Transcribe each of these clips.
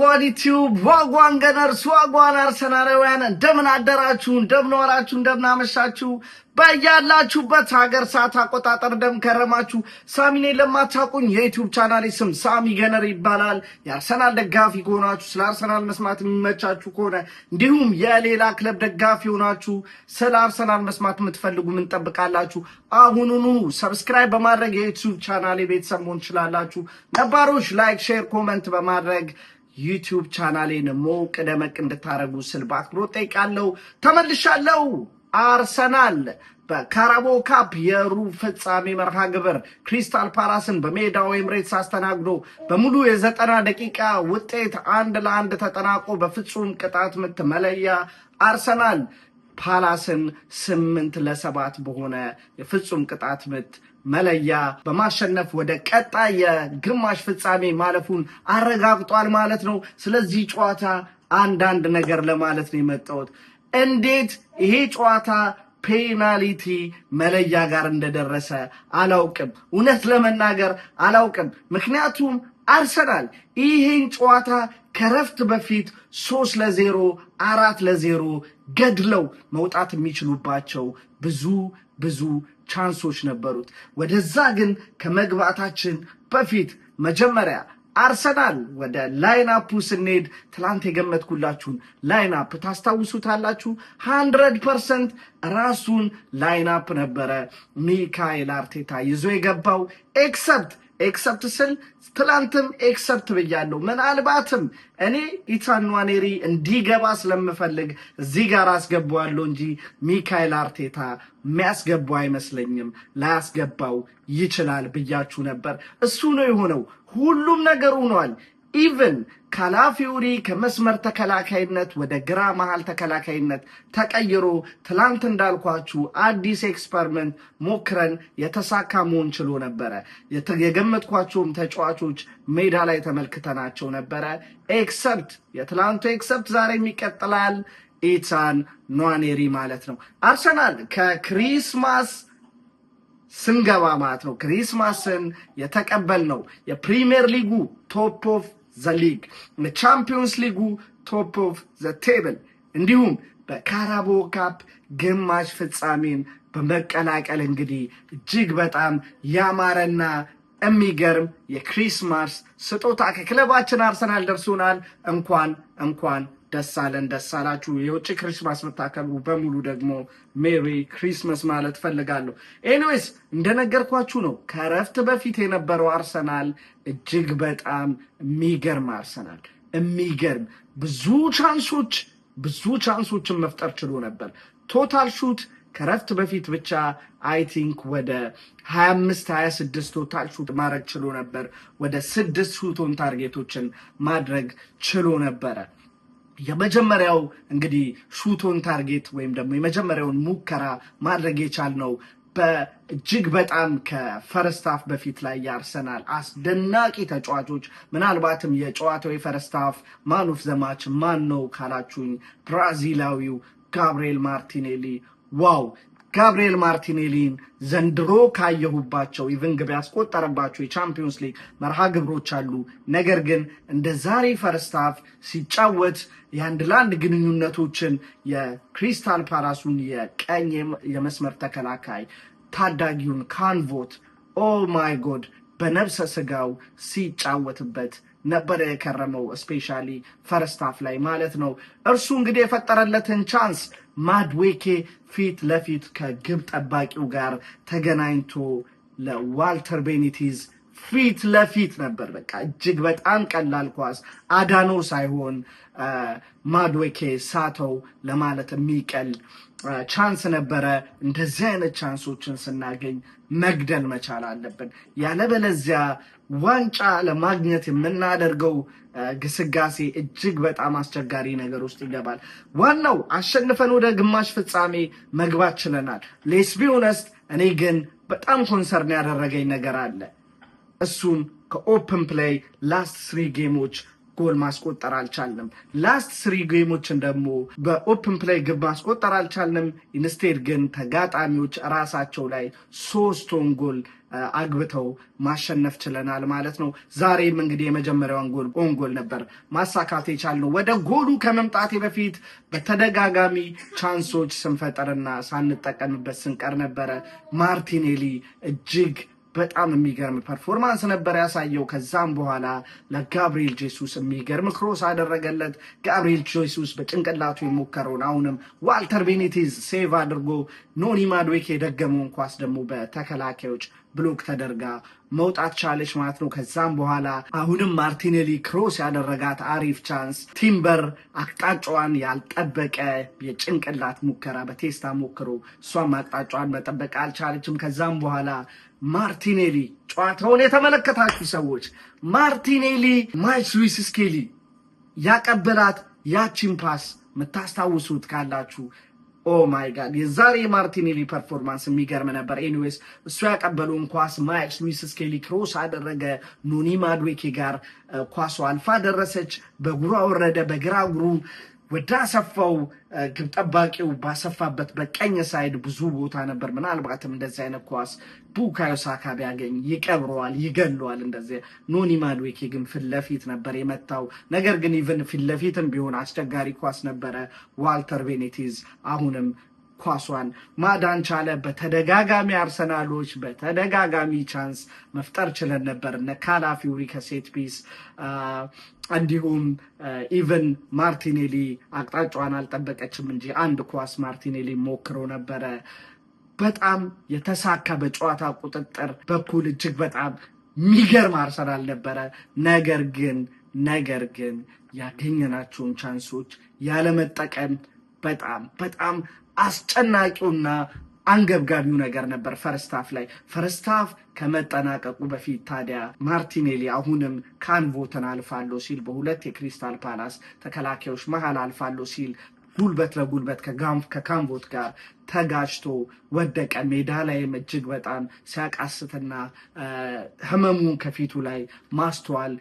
ዋጓን ዩቲዩብ ዋጓን ገነርስ ዋጓን አርሰናላውያን እንደምን አደራችሁ እንደምን ዋላችሁ እንደምን አመሻችሁ በያላችሁበት ሀገር ሰዓት አቆጣጠር እንደምን ከረማችሁ። ሳሚኔ ለማታውቁኝ የዩቲዩብ ቻናሌ ስም ሳሚ ገነር ይባላል። የአርሰናል ደጋፊ ከሆናችሁ ስለ አርሰናል መስማት የሚመቻችሁ ከሆነ እንዲሁም የሌላ ክለብ ደጋፊ ሆናችሁ ስለ አርሰናል መስማት የምትፈልጉ ምን ጠብቃላችሁ? አሁኑኑ ሰብስክራይብ በማድረግ የዩቲዩብ ቻናሌ ቤተሰብ መሆን ትችላላችሁ። ነባሮች ላይክ፣ ሼር፣ ኮሜንት በማድረግ ዩቲዩብ ቻናሌን ሞቅ ደመቅ እንድታረጉ ስል በአክብሮት ጠይቃለሁ። ተመልሻለሁ። አርሰናል በካራቦ ካፕ የሩብ ፍጻሜ መርሃ ግብር ክሪስታል ፓላስን በሜዳው ኤምሬትስ አስተናግዶ በሙሉ የ90 ደቂቃ ውጤት 1-1 ተጠናቆ በፍጹም ቅጣት ምት መለያ አርሰናል ፓላስን 8-7 በሆነ የፍጹም ቅጣት ምት መለያ በማሸነፍ ወደ ቀጣይ የግማሽ ፍጻሜ ማለፉን አረጋግጧል ማለት ነው። ስለዚህ ጨዋታ አንዳንድ ነገር ለማለት ነው የመጣሁት። እንዴት ይሄ ጨዋታ ፔናልቲ መለያ ጋር እንደደረሰ አላውቅም። እውነት ለመናገር አላውቅም። ምክንያቱም አርሰናል ይሄን ጨዋታ ከረፍት በፊት 3-0 4-0 ገድለው መውጣት የሚችሉባቸው ብዙ ቻንሶች ነበሩት። ወደዛ ግን ከመግባታችን በፊት መጀመሪያ አርሰናል ወደ ላይናፑ ስንሄድ ትላንት የገመትኩላችሁን ላይናፕ ታስታውሱታላችሁ። 100% ራሱን ላይናፕ ነበረ ሚካኤል አርቴታ ይዞ የገባው። ኤክሰፕት ስል ትላንትም ኤክሰፕት ብያለሁ። ምናልባትም እኔ ኢታን ንዋኔሪ እንዲገባ ስለምፈልግ እዚህ ጋር አስገባዋለሁ እንጂ ሚካኤል አርቴታ የሚያስገባው አይመስለኝም። ላያስገባው ይችላል ብያችሁ ነበር። እሱ ነው የሆነው። ሁሉም ነገር ሆኗል። ኢቭን ካላፊዮሪ ከመስመር ተከላካይነት ወደ ግራ መሃል ተከላካይነት ተቀይሮ ትላንት እንዳልኳችሁ አዲስ ኤክስፐሪመንት ሞክረን የተሳካ መሆን ችሎ ነበረ። የገመትኳቸውም ተጫዋቾች ሜዳ ላይ ተመልክተናቸው ነበረ። የትላንቱ ኤክሰፕት ዛሬም ይቀጥላል። ኢታን ንዋኔሪ ማለት ነው። አርሰናል ከክሪስማስ ስንገባ ማለት ነው ክሪስማስን የተቀበልነው የፕሪሚየር ሊጉ ቶፕ ኦፍ ዘ ሊግ፣ የቻምፒዮንስ ሊጉ ቶፕ ኦፍ ዘ ቴብል እንዲሁም በካራቦ ካፕ ግማሽ ፍጻሜን በመቀላቀል እንግዲህ እጅግ በጣም ያማረና የሚገርም የክሪስማስ ስጦታ ከክለባችን አርሰናል ደርሶናል። እንኳን ደስ አለን፣ ደስ አላችሁ። የውጭ ክሪስማስ የምታከብሩ በሙሉ ደግሞ ሜሪ ክሪስማስ ማለት ፈልጋለሁ። ኤኒዌይስ እንደነገርኳችሁ ነው ከረፍት በፊት የነበረው አርሰናል እጅግ በጣም የሚገርም አርሰናል፣ የሚገርም ብዙ ቻንሶችን መፍጠር ችሎ ነበር። ቶታል ሹት ከረፍት በፊት ብቻ አይ ቲንክ ወደ 25-26 ቶታል ሹት ማድረግ ችሎ ነበር። ወደ 6 ሹት ኦን ታርጌቶችን ማድረግ ችሎ ነበረ። የመጀመሪያው እንግዲህ ሹት ኦን ታርጌት ወይም ደግሞ የመጀመሪያውን ሙከራ ማድረግ የቻልነው በእጅግ በጣም ከፈርስት ሃፍ በፊት ላይ የአርሰናል አስደናቂ ተጫዋቾች፣ ምናልባትም የጨዋታው የፈርስት ሃፍ ማን ኦፍ ዘ ማች ማን ነው ካላችሁኝ ብራዚላዊው ጋብሪኤል ማርቲኔሊ። ዋው! ጋብሪኤል ማርቲኔሊን ዘንድሮ ካየሁባቸው ኢቭን ግብ ያስቆጠረባቸው የቻምፒዮንስ ሊግ መርሃ ግብሮች አሉ። ነገር ግን እንደ ዛሬ ፈርስት ሃፍ ሲጫወት የ1-1 ግንኙነቶችን የክሪስታል ፓላሱን የቀኝ የመስመር ተከላካይ ታዳጊውን ካንቮት ኦ ማይ ጎድ በነብሰ ስጋው ሲጫወትበት ነበር የከረመው። ስፔሻሊ ፈርስት ሃፍ ላይ ማለት ነው። እርሱ እንግዲህ የፈጠረለትን ቻንስ ማድዌኬ ፊት ለፊት ከግብ ጠባቂው ጋር ተገናኝቶ ለዋልተር ቤኒቲዝ ፊት ለፊት ነበር። በቃ እጅግ በጣም ቀላል ኳስ አዳኖ ሳይሆን ማድዌኬ ሳተው ለማለት የሚቀል ቻንስ ነበረ። እንደዚህ አይነት ቻንሶችን ስናገኝ መግደል መቻል አለብን። ያለበለዚያ ዋንጫ ለማግኘት የምናደርገው ግስጋሴ እጅግ በጣም አስቸጋሪ ነገር ውስጥ ይገባል። ዋናው አሸንፈን ወደ ግማሽ ፍጻሜ መግባት ችለናል። ሌትስ ቢ ኦነስት። እኔ ግን በጣም ኮንሰርን ያደረገኝ ነገር አለ። እሱም ከኦፕን ፕሌይ ላስት 3 ጌሞች ጎል ማስቆጠር አልቻልንም። ላስት 3 ጌሞችን ደግሞ በኦፕን ፕሌይ ግብ ማስቆጠር አልቻልንም። ኢንስቴድ ግን ተጋጣሚዎች ራሳቸው ላይ 3 ጎል አግብተው ማሸነፍ ችለናል ማለት ነው። ዛሬም እንግዲህ የመጀመሪያውን ጎል ነበር ማሳካት የቻልነው። ወደ ጎሉ ከመምጣቴ በፊት በተደጋጋሚ ቻንሶች ስንፈጠርና ሳንጠቀምበት ስንቀር ነበረ። ማርቲኔሊ እጅግ በጣም የሚገርም ፐርፎርማንስ ነበር ያሳየው። ከዛም በኋላ ለጋብሪኤል ጄሱስ የሚገርም ክሮስ አደረገለት። ጋብሪኤል ጄሱስ በጭንቅላቱ የሞከረውን አሁንም ዋልተር ቤኒቴዝ ሴቭ አድርጎ ኖኒ ማዱዌኬ የደገመውን ኳስ ደግሞ በተከላካዮች ብሎክ ተደርጋ መውጣት ቻለች ማለት ነው። ከዛም በኋላ አሁንም ማርቲኔሊ ክሮስ ያደረጋት አሪፍ ቻንስ ቲምበር አቅጣጫዋን ያልጠበቀ የጭንቅላት ሙከራ በቴስታ ሞክሮ እሷም አቅጣጫዋን መጠበቅ አልቻለችም። ከዛም በኋላ ማርቲኔሊ ጨዋታውን የተመለከታችሁ ሰዎች ማርቲኔሊ ማይልስ ሉዊስ ስኬሊ ያቀበላት ያቺን ፓስ የምታስታውሱት ካላችሁ ኦ ማይ ጋድ የዛሬ ማርቲኔሊ ፐርፎርማንስ የሚገርም ነበር። ኤኒዌይስ እሱ ያቀበለውን ኳስ ማይልስ ሉዊስ ስኬሊ ክሮስ አደረገ። ኖኒ ማዱዌኬ ጋር ኳሷ አልፋ ደረሰች። በእግሩ ወረደ። በግራ እግሩ ወደ አሰፋው ግብ ጠባቂው ባሰፋበት በቀኝ ሳይድ ብዙ ቦታ ነበር። ምናልባትም እንደዚህ አይነት ኳስ ቡካዮ ሳካ ቢያገኝ ይቀብረዋል፣ ይገለዋል። እንደዚህ ኖኒ ማዱዌኬ ግን ፊት ለፊት ነበር የመታው። ነገር ግን ኢቨን ፊት ለፊትም ቢሆን አስቸጋሪ ኳስ ነበረ። ዋልተር ቤኒቴዝ አሁንም ኳሷን ማዳን ቻለ። በተደጋጋሚ አርሰናሎች በተደጋጋሚ ቻንስ መፍጠር ችለን ነበር። እነ ካላፊዮሪ ከሴት ፒስ እንዲሁም ኢቨን ማርቲኔሊ አቅጣጫዋን አልጠበቀችም እንጂ አንድ ኳስ ማርቲኔሊ ሞክሮ ነበረ። በጣም የተሳካ በጨዋታ ቁጥጥር በኩል እጅግ በጣም የሚገርም አርሰናል ነበረ። ነገር ግን ያገኘናቸውን ቻንሶች ያለመጠቀም በጣም አስጨናቂውና አንገብጋቢው ነገር ነበር ፈርስት ሃፍ ከመጠናቀቁ በፊት ታዲያ ማርቲኔሊ አሁንም ካንቮትን አልፋለሁ ሲል በሁለት የክሪስታል ፓላስ ተከላካዮች መሃል አልፋለሁ ሲል ጉልበት ለጉልበት ከካንቮት ጋር ተጋጭቶ ወደቀ። ሜዳ ላይም እጅግ በጣም ሲያቃስትና ህመሙን ከፊቱ ላይ ማስተዋል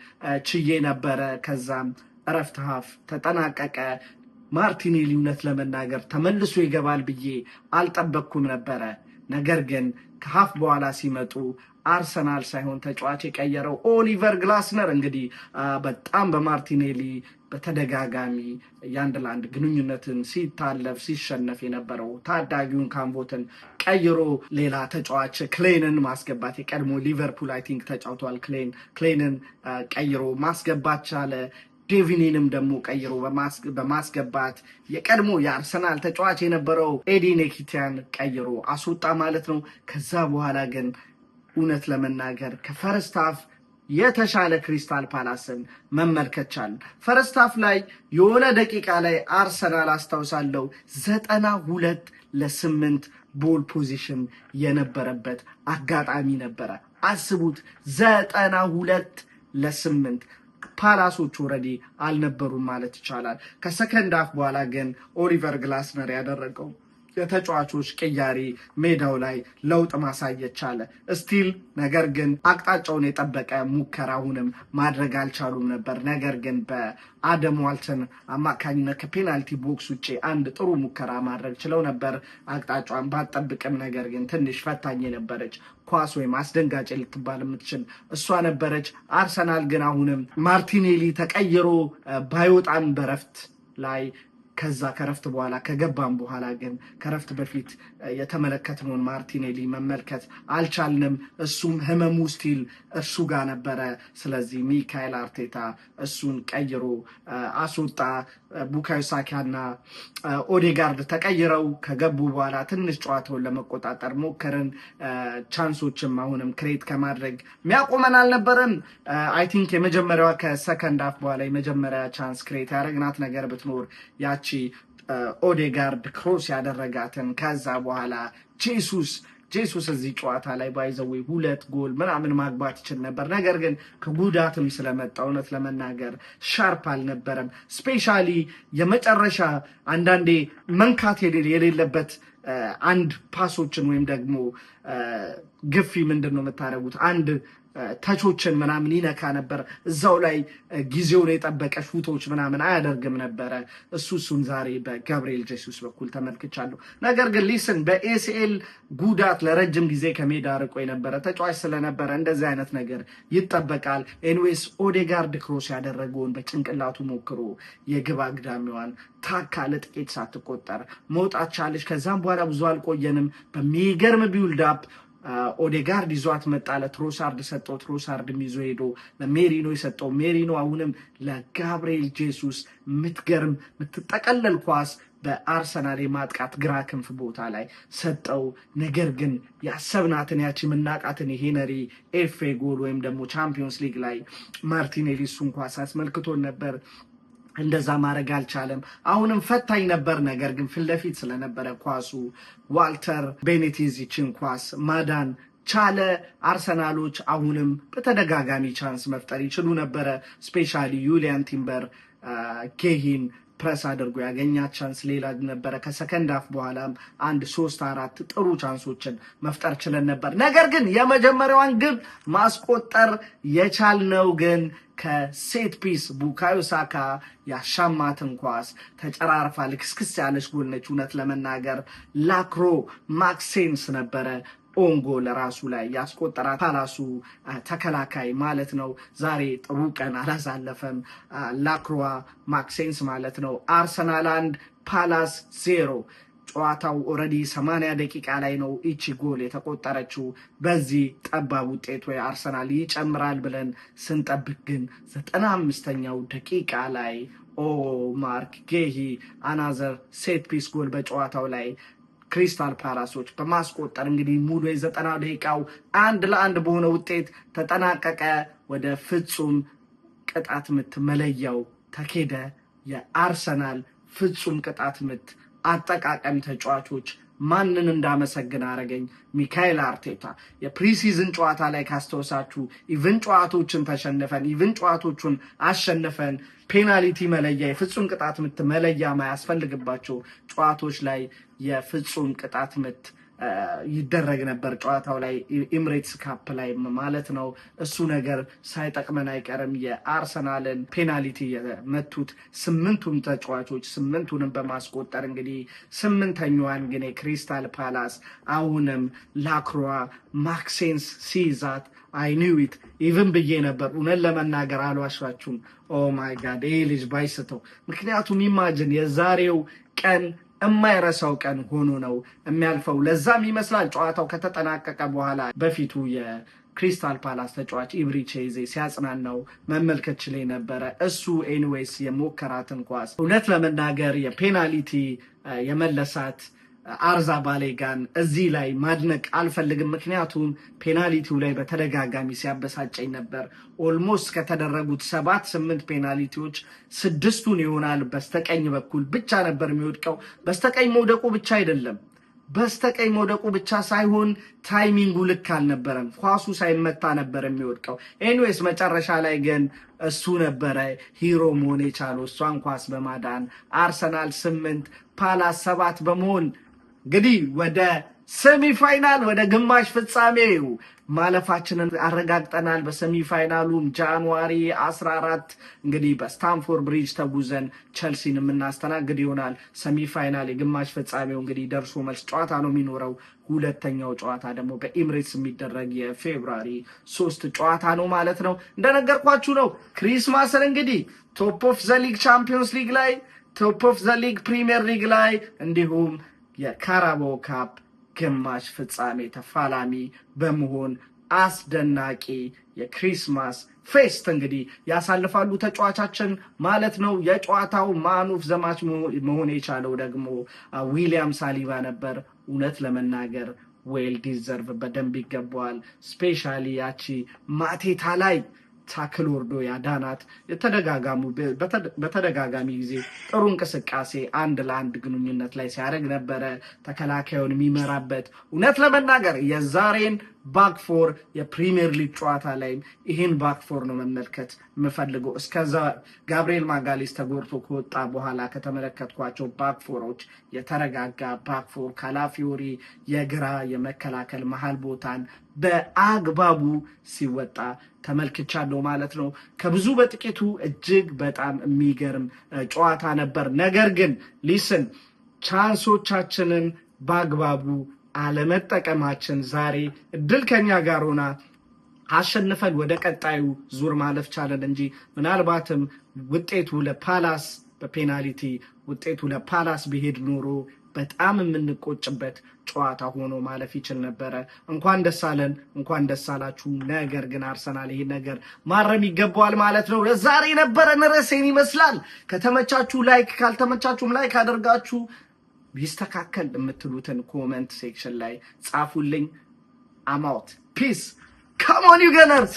ችዬ ነበረ። ከዛም እረፍት ሃፍ ተጠናቀቀ። ማርቲኔሊ እውነት ለመናገር ተመልሶ ይገባል ብዬ አልጠበቅኩም ነበረ። ነገር ግን ከሃፍ በኋላ ሲመጡ አርሰናል ሳይሆን ተጫዋች የቀየረው ኦሊቨር ግላስነር እንግዲህ በጣም በማርቲኔሊ በተደጋጋሚ የአንድ ለአንድ ግንኙነትን ሲታለፍ ሲሸነፍ የነበረው ታዳጊውን ካንቮትን ቀይሮ ሌላ ተጫዋች ክሌንን ማስገባት የቀድሞ ሊቨርፑል አይ ቲንክ ተጫውቷል። ክሌንን ቀይሮ ማስገባት ቻለ። ዴቪኒንም ደግሞ ቀይሮ በማስገባት የቀድሞ የአርሰናል ተጫዋች የነበረው ኤዲ ኔኪቲያን ቀይሮ አስወጣ ማለት ነው። ከዛ በኋላ ግን እውነት ለመናገር ከፈርስት ሃፍ የተሻለ ክሪስታል ፓላስን መመልከት ቻልን። ፈርስት ሃፍ ላይ የሆነ ደቂቃ ላይ አርሰናል አስታውሳለሁ 92-8 ቦል ፖዚሽን የነበረበት አጋጣሚ ነበረ። አስቡት 92-8 ፓላሶች ኦልሬዲ አልነበሩም ማለት ይቻላል። ከሰከንድ ሃፍ በኋላ ግን ኦሊቨር ግላስነር ያደረገው የተጫዋቾች ቅያሪ ሜዳው ላይ ለውጥ ማሳየት ቻለ ስቲል። ነገር ግን አቅጣጫውን የጠበቀ ሙከራ አሁንም ማድረግ አልቻሉም ነበር። ነገር ግን በአደም ዋልተን አማካኝነት ከፔናልቲ ቦክስ ውጭ አንድ ጥሩ ሙከራ ማድረግ ችለው ነበር አቅጣጫዋን ባጠብቅም። ነገር ግን ትንሽ ፈታኝ የነበረች ኳስ ወይም አስደንጋጭ ልትባል የምትችል እሷ ነበረች። አርሰናል ግን አሁንም ማርቲኔሊ ተቀይሮ ባይወጣም በረፍት ላይ ከዛ ከረፍት በኋላ ከገባም በኋላ ግን ከረፍት በፊት የተመለከትነውን ማርቲኔሊ መመልከት አልቻልንም። እሱም ህመሙ ስቲል እርሱ ጋር ነበረ። ስለዚህ ሚካኤል አርቴታ እሱን ቀይሮ አስወጣ። ቡካዮ ሳካና ኦዴጋርድ ተቀይረው ከገቡ በኋላ ትንሽ ጨዋታውን ለመቆጣጠር ሞከርን። ቻንሶችም አሁንም ክሬት ከማድረግ የሚያቆመን አልነበረም። አይ ቲንክ የመጀመሪያዋ ከሰከንድ ሃፍ በኋላ የመጀመሪያ ቻንስ ክሬት ያደረግናት ነገር ብትኖር ያቺ ኦዴጋርድ ክሮስ ያደረጋትን ከዛ በኋላ ጄሱስ እዚህ ጨዋታ ላይ ባይዘው 2 ጎል ምናምን ማግባት ይችል ነበር። ነገር ግን ከጉዳትም ስለመጣ እውነት ለመናገር ሻርፕ አልነበረም። ስፔሻሊ የመጨረሻ አንዳንዴ መንካት የሌለበት አንድ ፓሶችን ወይም ደግሞ ግፊ ምንድን ነው የምታደርጉት አንድ ተቾችን ምናምን ይነካ ነበር እዛው ላይ ጊዜውን የጠበቀ ሹቶች ምናምን አያደርግም ነበር እሱን ዛሬ በጋብሪኤል ጄሱስ በኩል ተመልክቻለሁ ነገር ግን ሊስን በኤሲኤል ጉዳት ለረጅም ጊዜ ከሜዳ ርቆ የነበረ ተጫዋች ስለነበረ እንደዚህ አይነት ነገር ይጠበቃል ኤንዌስ ኦዴጋርድ ክሮስ ያደረገውን በጭንቅላቱ ሞክሮ የግብ አግዳሚዋን ታካ ለጥቂት ሳትቆጠር መውጣት ቻለች ከዛም በኋላ ብዙ አልቆየንም በሚገርም ቢውልድ አፕ ኦዴጋርድ ይዟት መጣ ለትሮሳርድ ሰጠው ትሮሳርድም ይዞ ሄዶ ለሜሪኖ የሰጠው ሜሪኖ አሁንም ለጋብሪኤል ጄሱስ ምትገርም ምትጠቀለል ኳስ በአርሰናል የማጥቃት ግራ ክንፍ ቦታ ላይ ሰጠው ነገር ግን ያሰብናትን ያቺ ምናቃትን የሄነሪ ኤፍኤ ጎል ወይም ደግሞ ቻምፒዮንስ ሊግ ላይ ማርቲኔሊ እሱን ኳስ አስመልክቶን ነበር እንደዛ ማድረግ አልቻለም አሁንም ፈታኝ ነበር ነገር ግን ፍለፊት ስለነበረ ኳሱ ዋልተር ቤኔቲዝ ይችን ኳስ ማዳን ቻለ አርሰናሎች አሁንም በተደጋጋሚ ቻንስ መፍጠር ይችሉ ነበር ስፔሻሊ ዩሊያን ቲምበር ኬሂን ፕረስ አድርጎ ያገኛት ቻንስ ሌላ ነበር ከሰከንድ አፍ በኋላም 1-3-4 ጥሩ ቻንሶችን መፍጠር ችለን ነበር ነገር ግን የመጀመሪያዋን ግብ ማስቆጠር የቻልነው ግን ከሴት ፒስ ቡካዮ ሳካ ያሻማትን ኳስ ተጨራርፋ ልክስክስ ያለች ጎል ነች እውነት ለመናገር ላክሮ ማክሴንስ ነበረ ኦንጎ ለራሱ ላይ ያስቆጠራት ፓላሱ ተከላካይ ማለት ነው ዛሬ ጥሩ ቀን አላሳለፈም ላክሮዋ ማክሴንስ ማለት ነው አርሰናል 1 ፓላስ 0 ጨዋታው ኦሬዲ 80 ደቂቃ ላይ ነው እቺ ጎል የተቆጠረችው በዚህ ጠባብ ውጤት ወይ አርሰናል ይጨምራል ብለን ስንጠብቅ ግን 95ኛው ደቂቃ ላይ ማርክ ጌሂ አናዘር ሴት ፒስ ጎል በጨዋታው ላይ ክሪስታል ፓላሶች በማስቆጠር እንግዲህ ሙሉ የ90 ደቂቃው 1-1 በሆነ ውጤት ተጠናቀቀ ወደ ፍጹም ቅጣት ምት መለያው ተኬደ የአርሰናል ፍጹም ቅጣት ምት አጠቃቀም ተጫዋቾች ማንን እንዳመሰግን አረገኝ ሚካኤል አርቴታ የፕሪሲዝን ጨዋታ ላይ ካስተውሳችሁ ኢቭን ጨዋታዎችን ተሸነፈን ኢቭን ጨዋታዎችን አሸነፈን ፔናልቲ መለያ የፍጹም ቅጣት ምት መለያ ማያስፈልግባቸው ጨዋታዎች ላይ የፍጹም ቅጣት ምት ይደረግ ነበር ጨዋታው ላይ ኤምሬትስ ካፕ ላይ ማለት ነው እሱ ነገር ሳይጠቅመን አይቀርም የአርሰናልን ፔናልቲ የመቱት 8ቱም ተጫዋቾች 8ቱንም በማስቆጠር እንግዲህ 8ኛዋን ግን ክሪስታል ፓላስ አሁንም ላክሮዋ ማክሴንስ ሲዛት I knew it even ብዬ ነበር እውነት ለመናገር አልዋሻችሁም ኦ ማይ ጋድ ይሄ ልጅ ባይስተው ምክንያቱም ኢማጂን የዛሬው ቀን የማይረሳው ቀን ሆኖ ነው የሚያልፈው ለዛም ይመስላል ጨዋታው ከተጠናቀቀ በኋላ በፊቱ የክሪስታል ፓላስ ተጫዋች ኢብሪቼዜ ሲያጽናናው መመልከት ችለኝ ነበር እሱ ኤኒዌይስ የሞከራትን ኳስ እውነት ለመናገር የፔናልቲ የመለሳት አርዛ ባሌጋን እዚህ ላይ ማድነቅ አልፈልግም ምክንያቱም ፔናልቲው ላይ በተደጋጋሚ ሲያበሳጨኝ ነበር ኦልሞስት ከተደረጉት 7-8 ፔናልቲዎች 6ቱን ይሆናል በስተቀኝ በኩል ብቻ ነበር የሚወድቀው በስተቀኝ መውደቁ ብቻ አይደለም በስተቀኝ መውደቁ ብቻ ሳይሆን ታይሚንጉ ልክ አልነበረም ኳሱ ሳይመታ ነበር የሚወድቀው ኤኒዌይስ መጨረሻ ላይ ግን እሱ ነበረ ሂሮ መሆን የቻለው እሷን ኳስ በማዳን አርሰናል 8 ፓላስ 7 በመሆን እንግዲህ ወደ ሴሚፋይናል ወደ ግማሽ ፍጻሜው ማለፋችንን አረጋግጠናል በሴሚፋይናሉም ጃንዋሪ 14 እንግዲህ በስታንፎርድ ብሪጅ ተጉዘን ቸልሲን የምናስተናግድ ይሆናል ሴሚፋይናል የግማሽ ፍጻሜው እንግዲህ ደርሶ መልስ ጨዋታ ነው የሚኖረው ሁለተኛው ጨዋታ ደግሞ በኤምሬትስ የሚደረግ የፌብሩዋሪ 3 ጨዋታ ነው ማለት ነው እንደነገርኳችሁ ነው ክሪስማስን እንግዲህ ቶፕ ኦፍ ዘ ሊግ ቻምፒዮንስ ሊግ ላይ ቶፕ ኦፍ ዘ ሊግ ፕሪሚየር ሊግ ላይ እንዲሁም የካራባኦ ካፕ ግማሽ ፍጻሜ ተፋላሚ በመሆን አስደናቂ የክሪስማስ ፌስት እንግዲህ ያሳልፋሉ ተጫዋቻችን ማለት ነው የጨዋታው ማን ኦፍ ዘ ማች መሆን የቻለው ደግሞ ዊሊያም ሳሊባ ነበር እውነት ለመናገር ዌል ዲዘርቭ በደንብ ይገባዋል ስፔሻሊ ያቺ ማቴታ ላይ ታክል ወርዶ ያዳናት በተደጋጋሚ ጊዜ ጥሩ እንቅስቃሴ 1-1 ግንኙነት ላይ ሲያደርግ ነበረ ተከላካዩን የሚመራበት እውነት ለመናገር የዛሬን ባክፎር የፕሪሚየር ሊግ ጨዋታ ላይም ይህን ባክፎር ነው መመልከት የምፈልገው። እስከዛ ጋብሪኤል ማጋሌስ ተጎድቶ ከወጣ በኋላ ከተመለከትኳቸው ባክፎሮች የተረጋጋ ባክፎር ካላፊዮሪ የግራ የመከላከል መሀል ቦታን በአግባቡ ሲወጣ ተመልክቻለሁ ማለት ነው። ከብዙ በጥቂቱ እጅግ በጣም የሚገርም ጨዋታ ነበር። ነገር ግን ሊስን ቻንሶቻችንን በአግባቡ አለመጠቀማችን ዛሬ እድል ከኛ ጋር ሆና አሸንፈን ወደ ቀጣዩ ዙር ማለፍ ቻለን እንጂ ምናልባትም ውጤቱ ለፓላስ በፔናልቲ ውጤቱ ለፓላስ ቢሄድ ኖሮ በጣም የምንቆጭበት ጨዋታ ሆኖ ማለፍ ይችል ነበረ። እንኳን ደስ አለን፣ እንኳን ደስ አላችሁ። ነገር ግን አርሰናል ይሄ ነገር ማረም ይገባዋል ማለት ነው። ለዛሬ የነበረን ርዕሴን ይመስላል። ከተመቻችሁ ላይክ፣ ካልተመቻችሁም ላይክ አድርጋችሁ ቢስተካከል የምትሉትን ኮመንት ሴክሽን ላይ ጻፉልኝ። አማውት ፒስ ካም ኦን ዩ ገነርስ